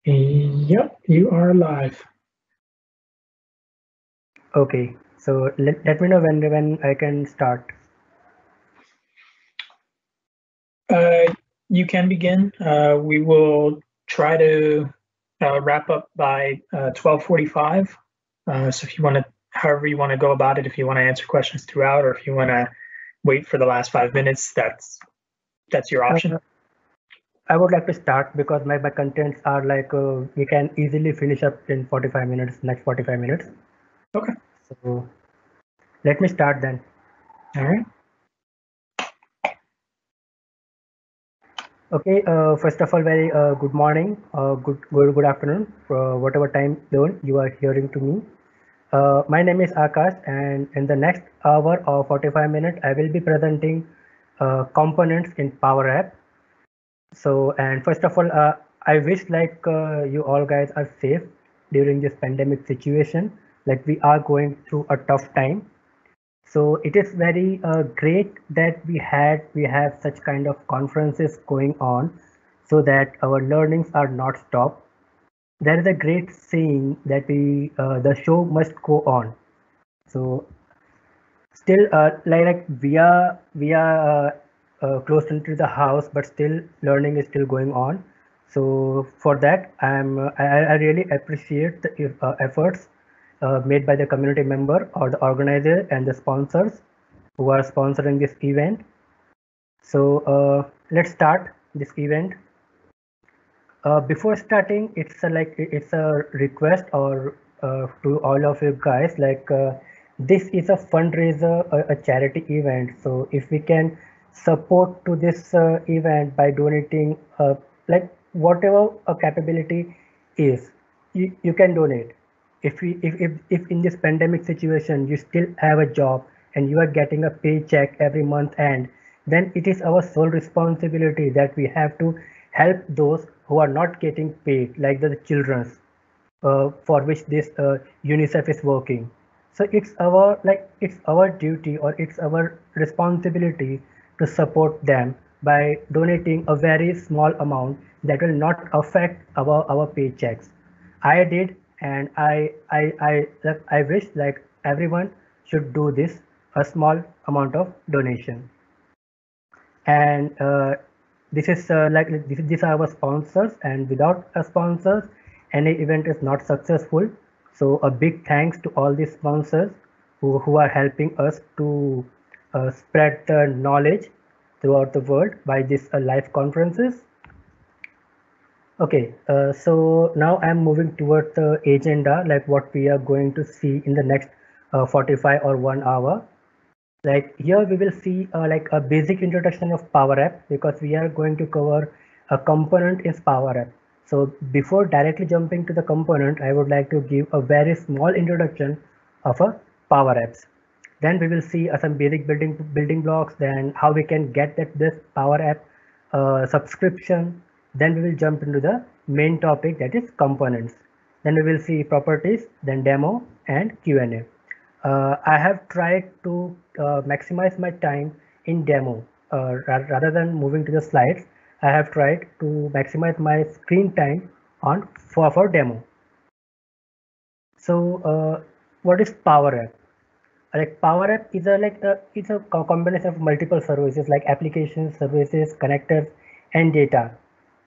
Yep, you are live. Okay, so let me know when I can start. Uh, you can begin. We will try to wrap up by 12:45. So if you want to, however you want to go about it, if you want to answer questions throughout, or if you want to wait for the last 5 minutes, that's your option. Uh, I would like to start because my contents are like we can easily finish up in 45 minutes, next 45 minutes. Okay. So let me start then. All right. Okay, first of all, very good morning, good afternoon, whatever time zone you are hearing to me. My name is Akash, and in the next hour or 45 minutes, I will be presenting components in Power App. So, and first of all, I wish like you all guys are safe during this pandemic situation. Like we are going through a tough time. So it is very great that we have such kind of conferences going on, so that our learnings are not stopped. There is a great saying that the show must go on. So still we are close into the house, but still learning is still going on. So for that I really appreciate the efforts made by the community member or the organizer and the sponsors who are sponsoring this event. So let's start this event. Before starting, it's a request or to all of you guys, this is a fundraiser, a charity event. So if we can support to this event by donating like whatever a capability is, you can donate. If in this pandemic situation you still have a job and you are getting a paycheck every month, and then it is our sole responsibility that we have to help those who are not getting paid, like the children for which this UNICEF is working. So it's our duty or it's our responsibility to support them by donating a very small amount that will not affect our paychecks. I did, and I wish like everyone should do this, a small amount of donation. And these are our sponsors, and without a sponsors any event is not successful. So a big thanks to all these sponsors who are helping us to spread the knowledge throughout the world by these live conferences. Okay, so now I'm moving toward the agenda, like what we are going to see in the next 45 or 1 hour. Like here we will see like a basic introduction of Power App, because we are going to cover a component is Power App. So before directly jumping to the component, I would like to give a very small introduction of a Power Apps. Then we will see some basic building blocks, then how we can get this Power App subscription. Then we will jump into the main topic, that is components. Then we will see properties, then demo and Q&A. I have tried to maximize my time in demo rather than moving to the slides. I have tried to maximize my screen time on for demo. So what is Power App? Like Power App is it's a combination of multiple services like applications, services, connectors, and data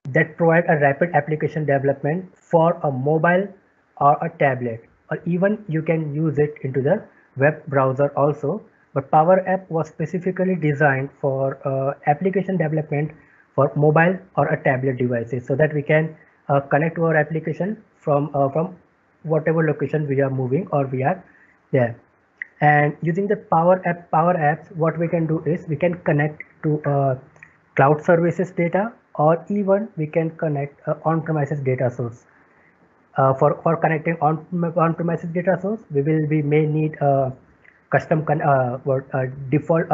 that provide a rapid application development for a mobile or a tablet, or even you can use it into the web browser also. But Power App was specifically designed for application development for mobile or a tablet devices, so that we can connect to our application from whatever location we are moving or we are there. And using the Power Apps, what we can do is we can connect to cloud services data, or even we can connect on-premises data source. For connecting on-premises data source, we may need default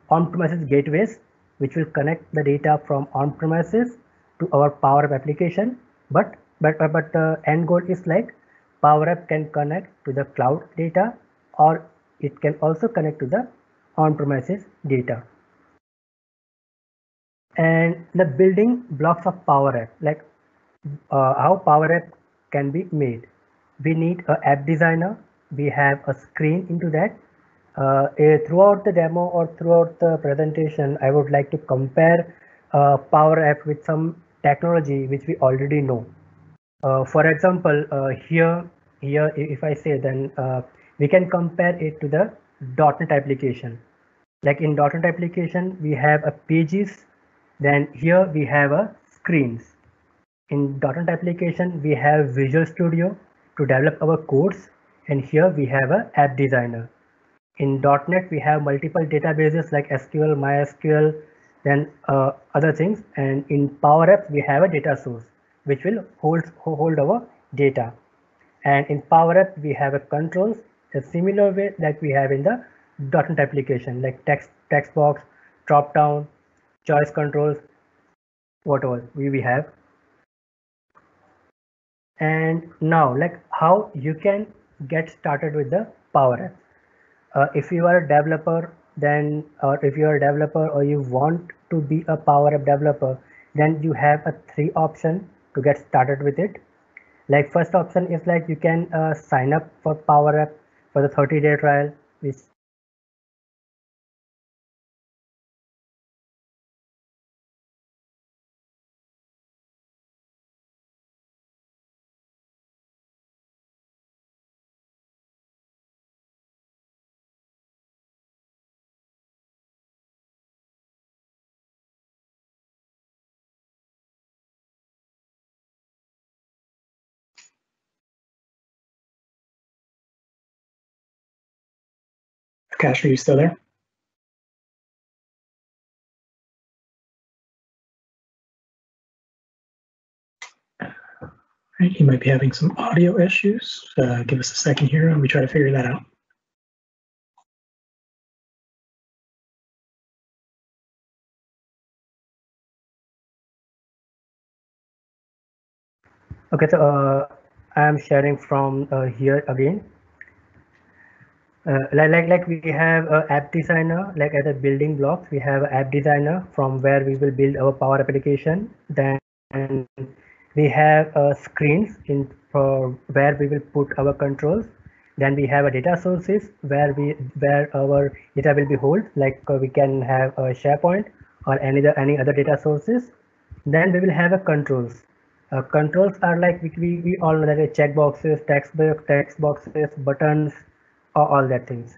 on-premises gateways, which will connect the data from on-premises to our Power App application. But the end goal is like Power App can connect to the cloud data, or it can also connect to the on-premises data. And the building blocks of Power App, like how Power App can be made. We need an app designer. We have a screen into that. Throughout the demo or throughout the presentation, I would like to compare Power App with some technology which we already know. For example, here, if I say, then we can compare it to the .NET application. Like in .NET application, we have a pages, then here we have a screens. In .NET application, we have Visual Studio to develop our codes, and here we have a app designer. In .NET, we have multiple databases like SQL, MySQL, then other things. And in Power Apps, we have a data source which will hold our data. And in Power Apps, we have a controls, a similar way that we have in the .NET application, like text box, drop down, choice controls, whatever we have. And now, like how you can get started with the Power Apps. If you are a developer, then or if you are a developer or you want to be a Power App developer, then you have a 3 option to get started with it. Like first option is like you can sign up for Power App for the 30-day trial, which Akash, are you still there? Right, he might be having some audio issues. Give us a second here and we try to figure that out. okay. So I am sharing from here again. Like we have a app designer, like as a building blocks, we have app designer from where we will build our Power application. Then we have screens in for where we will put our controls. Then we have a data sources where our data will be held, like we can have a SharePoint or any other data sources. Then we will have a controls. Controls are like we all know that check boxes, text boxes, buttons, or all that things.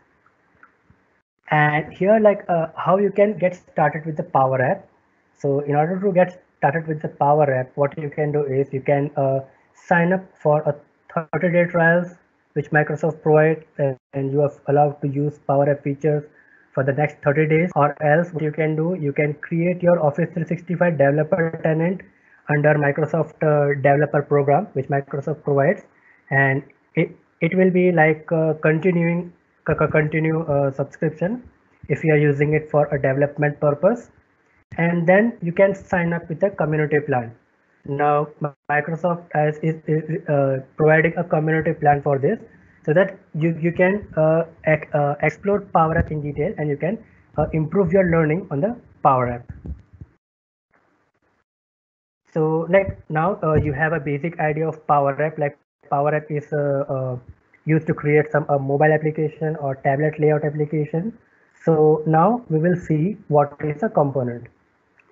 And here, like how you can get started with the Power App. So in order to get started with the Power App, what you can do is you can sign up for a 30-day trials which Microsoft provides, and you are allowed to use Power App features for the next 30 days. Or else what you can do, you can create your Office 365 developer tenant under Microsoft developer program which Microsoft provides, and it will be like continue subscription if you are using it for a development purpose. And then you can sign up with a community plan. Now Microsoft is providing a community plan for this, so that you can explore Power App in detail, and you can improve your learning on the Power App. So like now you have a basic idea of Power App. Like Power App is used to create some mobile application or tablet layout application. So now we will see what is a component.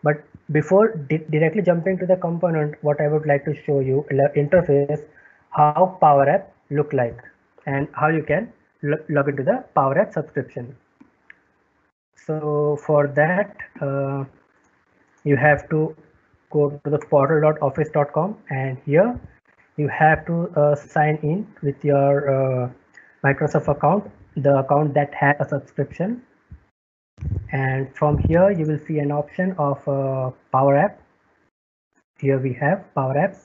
But before directly jumping to the component, what I would like to show you interface, how Power App look like and how you can log into the Power App subscription. So for that, you have to go to the portal.office.com, and here you have to sign in with your Microsoft account, the account that has a subscription. And from here you will see an option of Power App. Here we have Power Apps.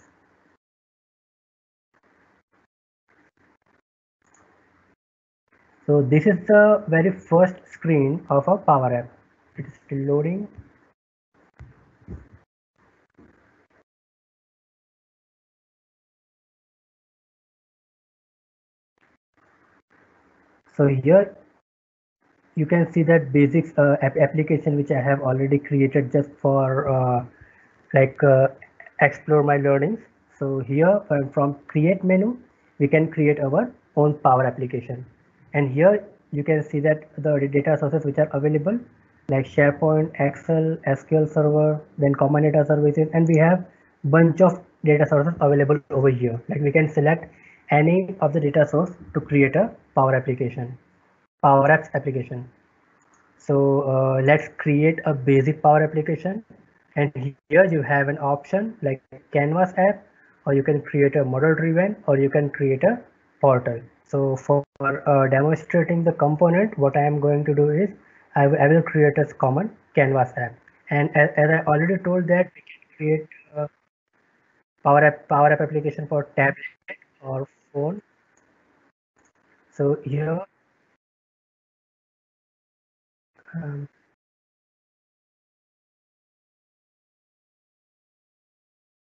So this is the very first screen of a Power App. It is still loading. So here you can see that basics application which I have already created just for explore my learnings. So here from create menu, we can create our own Power Application. And here you can see that the data sources which are available like SharePoint, Excel, SQL Server, then Common Data Services, and we have bunch of data sources available over here. Like we can select any of the data source to create a Power Application, Power Apps application. So let's create a basic Power Application. And here you have an option like Canvas app, or you can create a model driven, or you can create a portal. So for demonstrating the component, what I am going to do is I will create a common Canvas app. And as I already told that we can create a Power App application for tablet or phone. So here